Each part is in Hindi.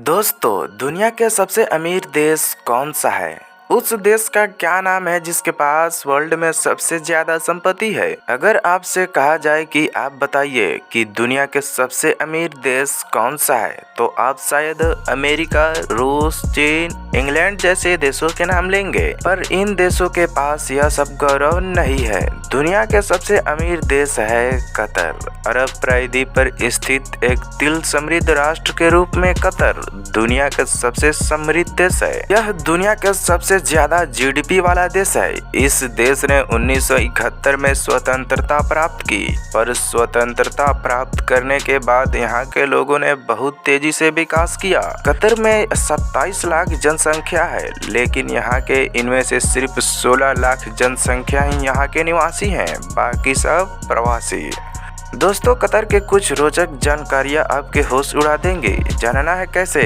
दोस्तों, दुनिया के सबसे अमीर देश कौन सा है? उस देश का क्या नाम है जिसके पास वर्ल्ड में सबसे ज्यादा संपत्ति है? अगर आपसे कहा जाए कि आप बताइए कि दुनिया के सबसे अमीर देश कौन सा है, तो आप शायद अमेरिका, रूस, चीन, इंग्लैंड जैसे देशों के नाम लेंगे। पर इन देशों के पास यह सब गौरव नहीं है। दुनिया के सबसे अमीर देश है कतर। अरब प्रायद्वीप पर स्थित एक तिल समृद्ध राष्ट्र के रूप में कतर दुनिया का सबसे समृद्ध देश है। यह दुनिया के सबसे ज्यादा जीडीपी वाला देश है। इस देश ने 1971 में स्वतंत्रता प्राप्त की, पर स्वतंत्रता प्राप्त करने के बाद यहाँ के लोगों ने बहुत तेजी से विकास किया। कतर में 27 लाख जनसंख्या है, लेकिन यहाँ के इनमें से सिर्फ 16 लाख जनसंख्या ही यहाँ के निवासी हैं, बाकी सब प्रवासी। दोस्तों, कतर के कुछ रोचक जानकारियाँ आपके होश उड़ा देंगे। जानना है कैसे?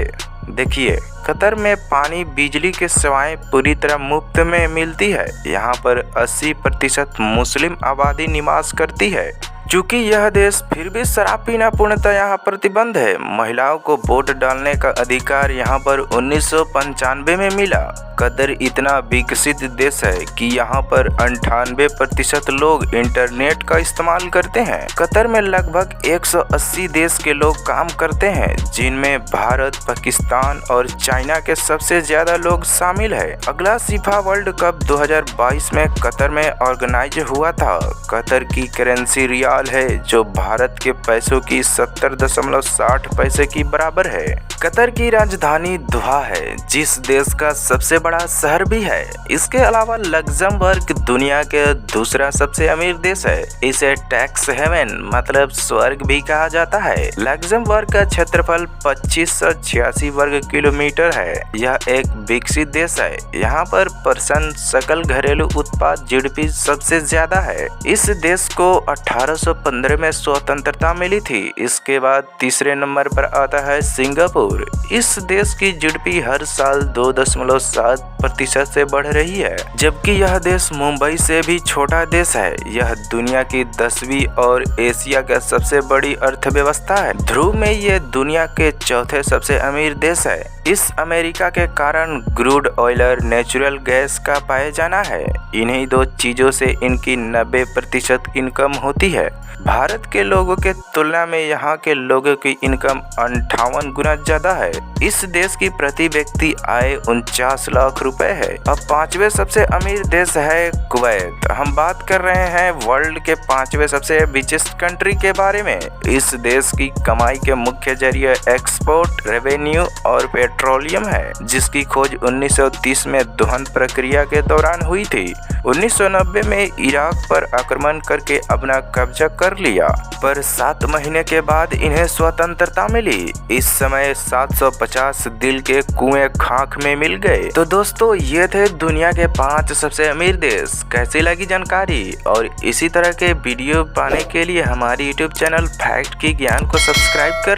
देखिए, कतर में पानी, बिजली की सेवाएं पूरी तरह मुफ्त में मिलती है। यहाँ पर 80% मुस्लिम आबादी निवास करती है। चूँकि यह देश फिर भी शराब पीना पूर्णतः यहाँ प्रतिबंध है। महिलाओं को वोट डालने का अधिकार यहाँ पर 1995 में मिला। कतर इतना विकसित देश है कि यहाँ पर 98% लोग इंटरनेट का इस्तेमाल करते हैं। कतर में लगभग 180 देश के लोग काम करते हैं, जिनमें भारत, पाकिस्तान और चाइना के सबसे ज्यादा लोग शामिल है। अगला फीफा वर्ल्ड कप 2022 में कतर में ऑर्गेनाइज हुआ था। कतर की करेंसी रियाल है, जो भारत के पैसों की 70.60 पैसे की बराबर है। कतर की राजधानी दोहा है, जिस देश का सबसे बड़ा शहर भी है। इसके अलावा लग्जमबर्ग दुनिया के दूसरा सबसे अमीर देश है। इसे टैक्स हेवन मतलब स्वर्ग भी कहा जाता है। लग्जमबर्ग का क्षेत्रफल 2586 वर्ग किलोमीटर है। यह एक विकसित देश है। यहाँ पर पर्सन सकल घरेलू उत्पाद जीडीपी सबसे ज्यादा है। इस देश को 1815 में स्वतंत्रता मिली थी। इसके बाद तीसरे नंबर पर आता है सिंगापुर। इस देश की जीडीपी हर साल 2.7% से बढ़ रही है, जबकि यह देश मुंबई से भी छोटा देश है। यह दुनिया की 10वीं और एशिया का सबसे बड़ी अर्थव्यवस्था है। ध्रुव में ये दुनिया के चौथे सबसे अमीर देश है। इस अमेरिका के कारण क्रूड ऑयल और नेचुरल गैस का पाया जाना है। इन्हीं दो चीजों से इनकी 90% इनकम होती है। भारत के लोगों के तुलना में यहाँ के लोगों की इनकम 58 गुना ज्यादा है। इस देश की प्रति व्यक्ति आय 49 लाख रुपए है। अब पांचवे सबसे अमीर देश है कुवैत। हम बात कर रहे हैं वर्ल्ड के पांचवे सबसे रिचेस्ट कंट्री के बारे में। इस देश की कमाई के मुख्य जरिए एक्सपोर्ट, रेवेन्यू और पेट्रोलियम है, जिसकी खोज 1930 में दोहन प्रक्रिया के दौरान हुई थी। 1990 में इराक पर आक्रमण करके अपना कब्जा कर लिया, पर 7 महीने के बाद इन्हें स्वतंत्रता मिली। इस समय 750 दिल के कुएं खाक में मिल गए। तो दोस्तों, ये थे दुनिया के 5 सबसे अमीर देश। कैसी लगी जानकारी? और इसी तरह के वीडियो पाने के लिए हमारी YouTube चैनल फैक्ट की ज्ञान को सब्सक्राइब कर